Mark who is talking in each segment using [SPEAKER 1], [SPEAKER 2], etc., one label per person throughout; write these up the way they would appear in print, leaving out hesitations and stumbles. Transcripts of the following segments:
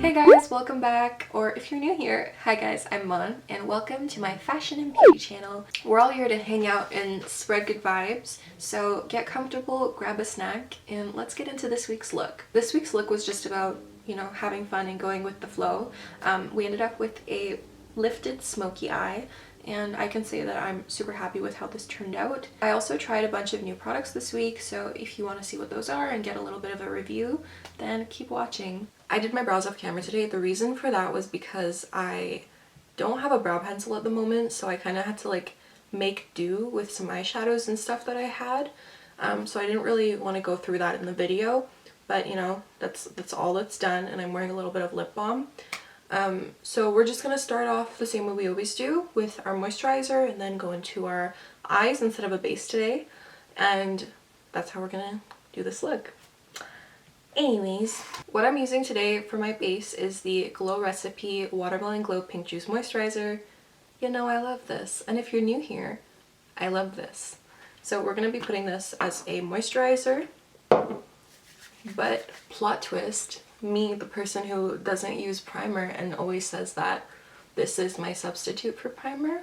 [SPEAKER 1] Hey guys, welcome back, or if you're new here, hi guys, I'm Mon, and welcome to my fashion and beauty channel. We're all here to hang out and spread good vibes, so get comfortable, grab a snack, and let's get into this week's look. This week's look was just about, having fun and going with the flow. We ended up with a lifted smoky eye, and I can say that I'm super happy with how this turned out. I also tried a bunch of new products this week, so if you want to see what those are and get a little bit of a review, then keep watching. I did my brows off camera today. The reason for that was because I don't have a brow pencil at the moment, so I kind of had to make do with some eyeshadows and stuff that I had. So I didn't really want to go through that in the video, but that's all that's done, and I'm wearing a little bit of lip balm. So we're just gonna start off the same way we always do with our moisturizer and then go into our eyes instead of a base today, and that's how we're gonna do this look. Anyways, what I'm using today for my base is the Glow Recipe Watermelon Glow Pink Juice Moisturizer. You know I love this, and if you're new here, I love this. So we're gonna be putting this as a moisturizer, but plot twist, me, the person who doesn't use primer and always says that this is my substitute for primer,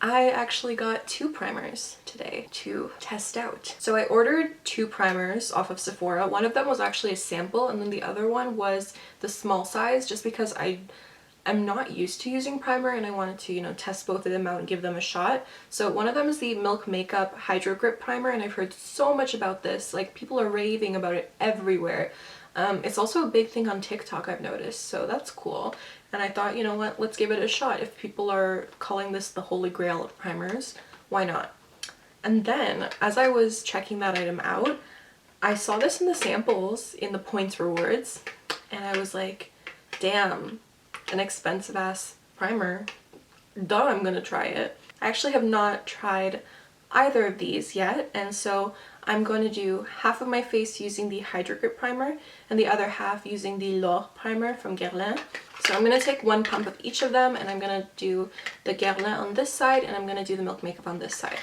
[SPEAKER 1] I actually got 2 primers today to test out. So I ordered 2 primers off of Sephora. One of them was actually a sample, and then the other one was the small size, just because I'm not used to using primer and I wanted to, test both of them out and give them a shot. So one of them is the Milk Makeup Hydro Grip Primer, and I've heard so much about this. Like, people are raving about it everywhere. It's also a big thing on TikTok, I've noticed, so that's cool. And I thought, you know what, let's give it a shot. If people are calling this the holy grail of primers, why not? And then, as I was checking that item out, I saw this in the samples in the points rewards, and I was like, damn, an expensive ass primer. Duh, I'm gonna try it. I actually have not tried either of these yet, and so I'm going to do half of my face using the Hydro Grip Primer and the other half using the L'Or Primer from Grwm. So I'm going to take 1 pump of each of them, and I'm going to do the Grwm on this side, and I'm going to do the Milk Makeup on this side.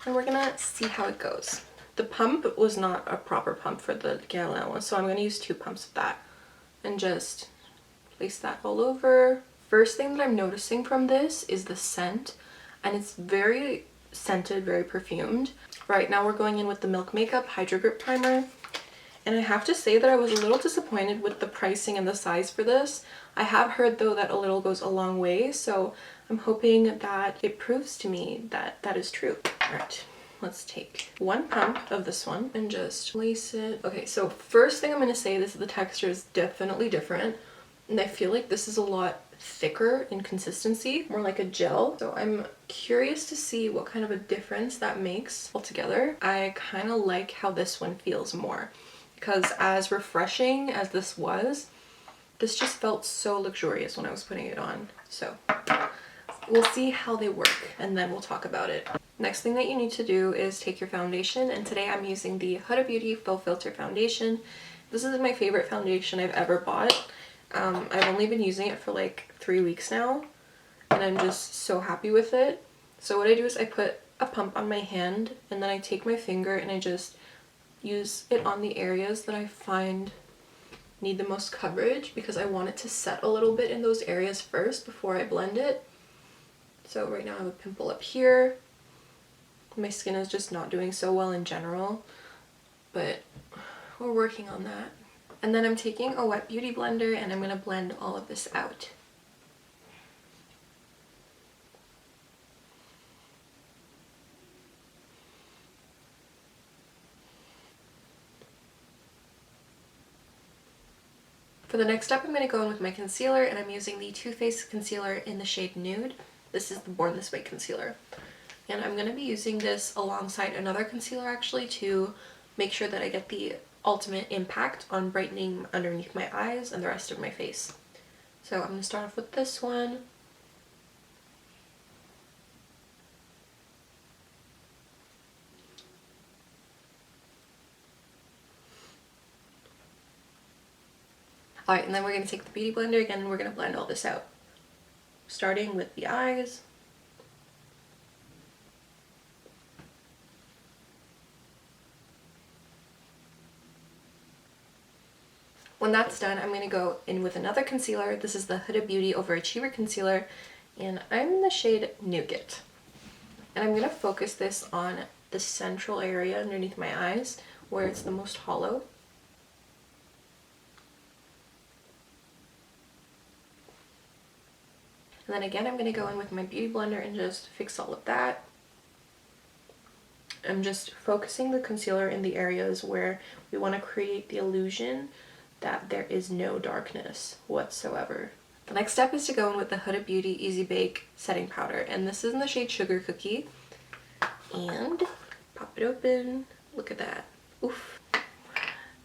[SPEAKER 1] And we're going to see how it goes. The pump was not a proper pump for the Grwm one, so I'm going to use 2 pumps of that and just place that all over. First thing that I'm noticing from this is the scent, and it's very scented, very perfumed. Right, now we're going in with the Milk Makeup Hydro Grip Primer, and I have to say that I was a little disappointed with the pricing and the size for this. I have heard though that a little goes a long way, so I'm hoping that it proves to me that that is true. Alright, let's take 1 pump of this one and just place it. Okay, so first thing I'm going to say is the texture is definitely different, and I feel like this is a lot thicker in consistency, more like a gel. So I'm curious to see what kind of a difference that makes altogether. I kind of like how this one feels more, because as refreshing as this was, this just felt so luxurious when I was putting it on. So we'll see how they work, and then we'll talk about it. Next thing that you need to do is take your foundation, and today I'm using the Huda Beauty Faux Filter Foundation. This is my favorite foundation I've ever bought. I've only been using it for like 3 weeks now, and I'm just so happy with it. So what I do is I put a pump on my hand, and then I take my finger and I just use it on the areas that I find need the most coverage, because I want it to set a little bit in those areas first before I blend it. So right now I have a pimple up here. My skin is just not doing so well in general, but we're working on that. And then I'm taking a wet beauty blender and I'm going to blend all of this out. For the next step, I'm going to go in with my concealer, and I'm using the Too Faced concealer in the shade Nude. This is the Born This Way concealer. And I'm going to be using this alongside another concealer actually to make sure that I get the ultimate impact on brightening underneath my eyes and the rest of my face. So I'm going to start off with this one. Alright, and then we're going to take the beauty blender again and we're going to blend all this out. Starting with the eyes. When that's done, I'm going to go in with another concealer. This is the Huda Beauty Overachiever Concealer, and I'm in the shade Nougat. And I'm going to focus this on the central area underneath my eyes, where it's the most hollow. And then again, I'm going to go in with my beauty blender and just fix all of that. I'm just focusing the concealer in the areas where we want to create the illusion that there is no darkness whatsoever. The next step is to go in with the Huda Beauty Easy Bake Setting Powder, and this is in the shade Sugar Cookie. And pop it open. Look at that. Oof.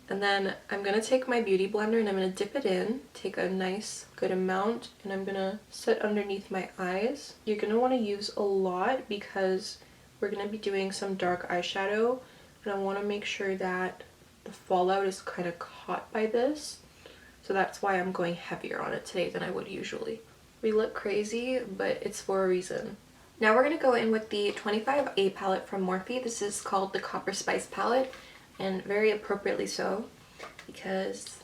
[SPEAKER 1] And then I'm going to take my beauty blender and I'm going to dip it in, take a nice good amount, and I'm going to set underneath my eyes. You're going to want to use a lot because we're going to be doing some dark eyeshadow, and I want to make sure that the fallout is kind of caught by this. So that's why I'm going heavier on it today than I would usually. We look crazy, but it's for a reason. Now we're going to go in with the 25A palette from Morphe. This is called the Copper Spice palette, and very appropriately so, because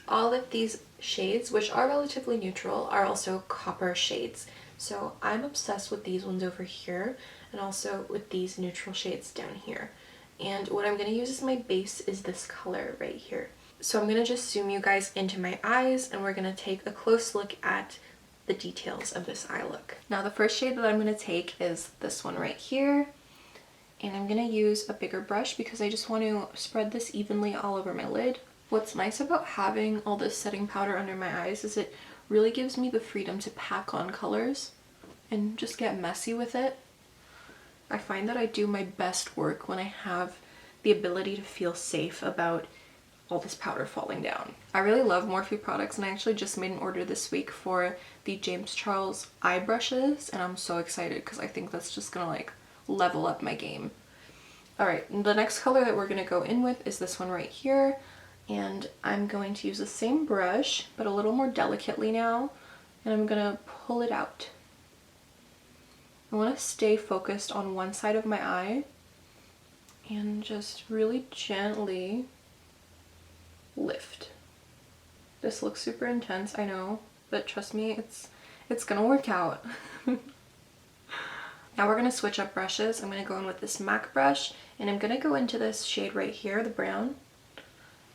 [SPEAKER 1] all of these shades, which are relatively neutral, are also copper shades. So I'm obsessed with these ones over here, and also with these neutral shades down here. And what I'm going to use as my base is this color right here. So I'm going to just zoom you guys into my eyes, and we're going to take a close look at the details of this eye look. Now the first shade that I'm going to take is this one right here. And I'm going to use a bigger brush because I just want to spread this evenly all over my lid. What's nice about having all this setting powder under my eyes is it really gives me the freedom to pack on colors and just get messy with it. I find that I do my best work when I have the ability to feel safe about all this powder falling down. I really love Morphe products, and I actually just made an order this week for the James Charles eye brushes, and I'm so excited because I think that's just gonna like level up my game. Alright, the next color that we're gonna go in with is this one right here, and I'm going to use the same brush but a little more delicately now, and I'm gonna pull it out. I want to stay focused on one side of my eye and just really gently lift. This looks super intense, I know, but trust me, it's gonna work out. Now we're gonna switch up brushes. I'm gonna go in with this MAC brush, and I'm gonna go into this shade right here, the brown,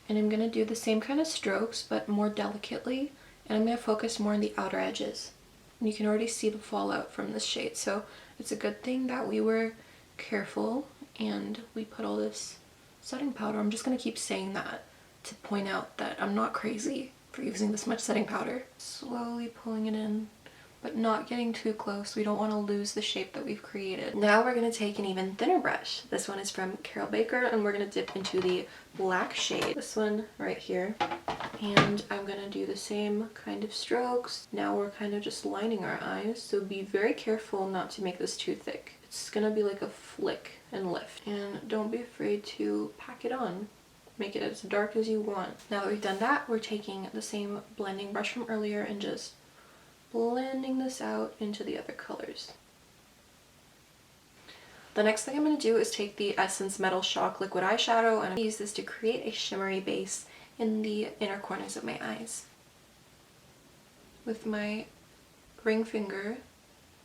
[SPEAKER 1] and I'm gonna do the same kind of strokes but more delicately, and I'm gonna focus more on the outer edges. And you can already see the fallout from this shade, so it's a good thing that we were careful and we put all this setting powder. I'm just gonna keep saying that to point out that I'm not crazy for using this much setting powder. Slowly pulling it in, but not getting too close. We don't want to lose the shape that we've created. Now we're going to take an even thinner brush. This one is from Carol Baker, and we're going to dip into the black shade. This one right here. And I'm going to do the same kind of strokes. Now we're kind of just lining our eyes, so be very careful not to make this too thick. It's going to be like a flick and lift. And don't be afraid to pack it on. Make it as dark as you want. Now that we've done that, we're taking the same blending brush from earlier and just blending this out into the other colors. The next thing I'm going to do is take the Essence Metal Shock Liquid Eyeshadow, and I'm going to use this to create a shimmery base in the inner corners of my eyes. With my ring finger,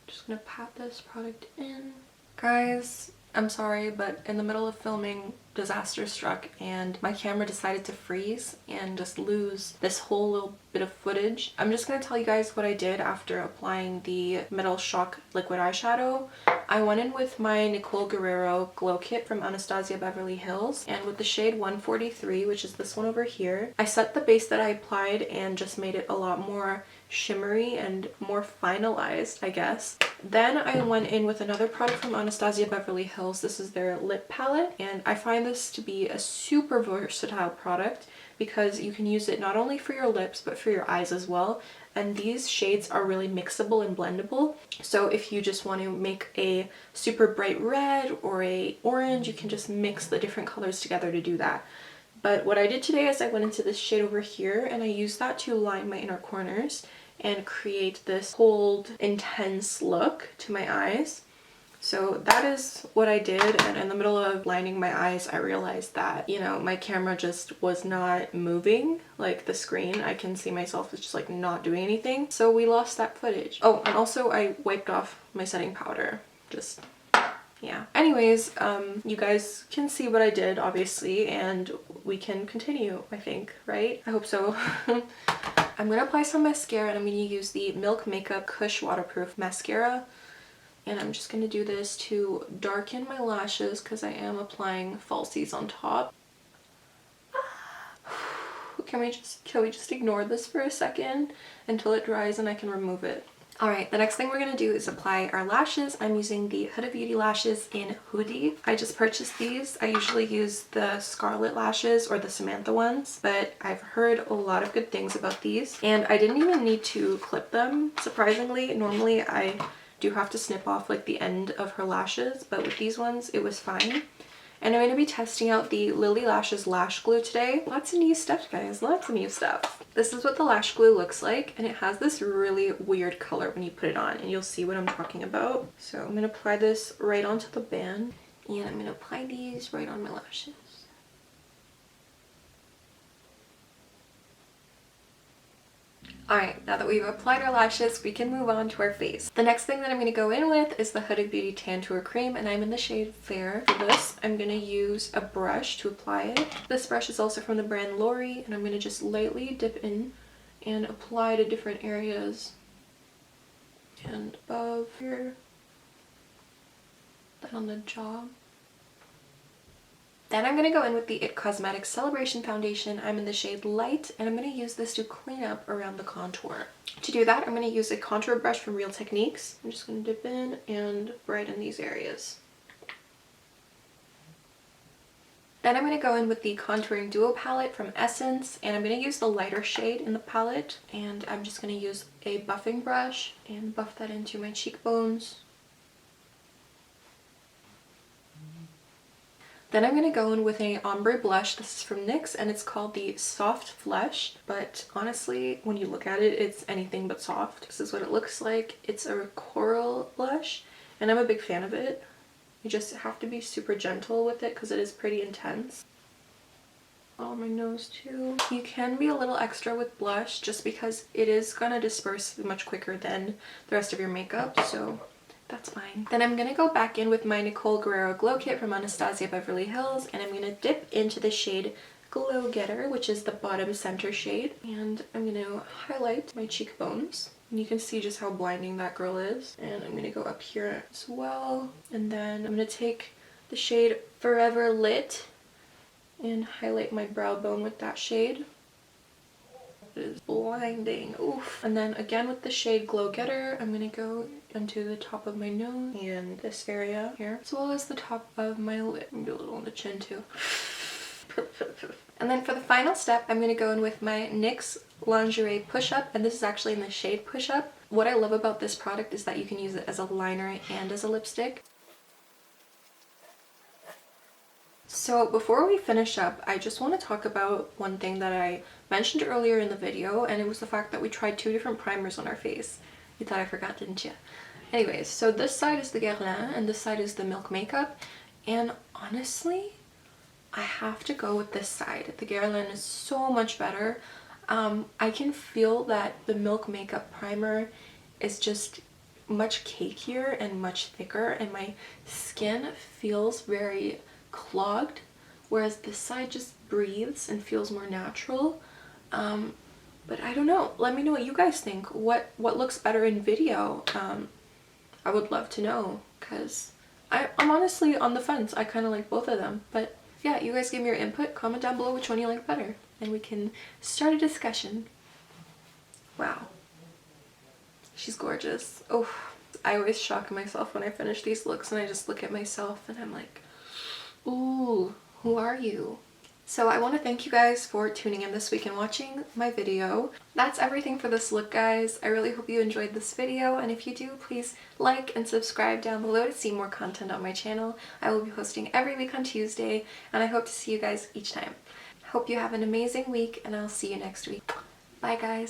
[SPEAKER 1] just going to pat this product in. Guys, I'm sorry, but in the middle of filming, disaster struck and my camera decided to freeze and just lose this whole little bit of footage. I'm just going to tell you guys what I did after applying the Metal Shock Liquid Eyeshadow. I went in with my Nicole Guerrero Glow Kit from Anastasia Beverly Hills, and with the shade 143, which is this one over here, I set the base that I applied and just made it a lot more shimmery and more finalized, I guess. Then I went in with another product from Anastasia Beverly Hills. This is their lip palette, and I find this to be a super versatile product because you can use it not only for your lips but for your eyes as well. And these shades are really mixable and blendable. So if you just want to make a super bright red or a orange, you can just mix the different colors together to do that. But what I did today is I went into this shade over here and I used that to line my inner corners and create this cold, intense look to my eyes. So that is what I did, and in the middle of lining my eyes, I realized that, you know, my camera just was not moving, like the screen. I can see myself as just like not doing anything. So we lost that footage. Oh, and also I wiped off my setting powder. Just, yeah. Anyways, you guys can see what I did, obviously, and we can continue, I think, right? I hope so. I'm gonna apply some mascara, and I'm gonna use the Milk Makeup Kush Waterproof Mascara. And I'm just going to do this to darken my lashes because I am applying falsies on top. Can we just ignore this for a second until it dries and I can remove it? Alright, the next thing we're going to do is apply our lashes. I'm using the Huda Beauty lashes in Hoodie. I just purchased these. I usually use the Scarlet lashes or the Samantha ones, but I've heard a lot of good things about these. And I didn't even need to clip them, surprisingly. Normally I do have to snip off like the end of her lashes, but with these ones it was fine. And I'm going to be testing out the Lily Lashes lash glue today. Lots of new stuff, guys, lots of new stuff. This is what the lash glue looks like, and it has this really weird color when you put it on, and you'll see what I'm talking about. So I'm going to apply this right onto the band, and I'm going to apply these right on my lashes. Alright, now that we've applied our lashes, we can move on to our face. The next thing that I'm going to go in with is the Huda Beauty Tantour Cream, and I'm in the shade Fair. For this, I'm going to use a brush to apply it. This brush is also from the brand Lori, and I'm going to just lightly dip in and apply to different areas. And above here, then on the jaw. Then I'm going to go in with the IT Cosmetics Celebration Foundation. I'm in the shade Light, and I'm going to use this to clean up around the contour. To do that, I'm going to use a contour brush from Real Techniques. I'm just going to dip in and brighten these areas. Then I'm going to go in with the Contouring Duo palette from Essence, and I'm going to use the lighter shade in the palette. And I'm just going to use a buffing brush and buff that into my cheekbones. Then I'm going to go in with a ombre blush. This is from NYX, and it's called the Soft Flesh. But honestly, when you look at it, it's anything but soft. This is what it looks like. It's a coral blush, and I'm a big fan of it. You just have to be super gentle with it because it is pretty intense. On my nose too. You can be a little extra with blush just because it is going to disperse much quicker than the rest of your makeup, so that's fine. Then I'm going to go back in with my Nicole Guerrero Glow Kit from Anastasia Beverly Hills, and I'm going to dip into the shade Glow Getter, which is the bottom center shade, and I'm going to highlight my cheekbones. And you can see just how blinding that girl is. And I'm going to go up here as well, and then I'm going to take the shade Forever Lit and highlight my brow bone with that shade. It is blinding. Oof. And then again with the shade Glow Getter, I'm going to go into the top of my nose and this area here, as well as the top of my lip. I'm going to do a little on the chin too. And then for the final step, I'm going to go in with my NYX Lingerie Push Up, and this is actually in the shade Push Up. What I love about this product is that you can use it as a liner and as a lipstick. So before we finish up, I just want to talk about one thing that I mentioned earlier in the video, and it was the fact that we tried 2 different primers on our face. You thought I forgot, didn't you? Anyways, so this side is the Grwm and this side is the Milk Makeup, and honestly, I have to go with this side. The Grwm is so much better. I can feel that the Milk Makeup primer is just much cakier and much thicker, and my skin feels very clogged, whereas this side just breathes and feels more natural. But I don't know, let me know what you guys think. What looks better in video? I would love to know, because I'm honestly on the fence. I kind of like both of them, but yeah, you guys give me your input. Comment down below which one you like better, and we can start a discussion. Wow, she's gorgeous. Oh, I always shock myself when I finish these looks and I just look at myself and I'm like, ooh, who are you? So I want to thank you guys for tuning in this week and watching my video. That's everything for this look, guys. I really hope you enjoyed this video, and if you do, please like and subscribe down below to see more content on my channel. I will be posting every week on Tuesday, and I hope to see you guys each time. Hope you have an amazing week, and I'll see you next week. Bye, guys.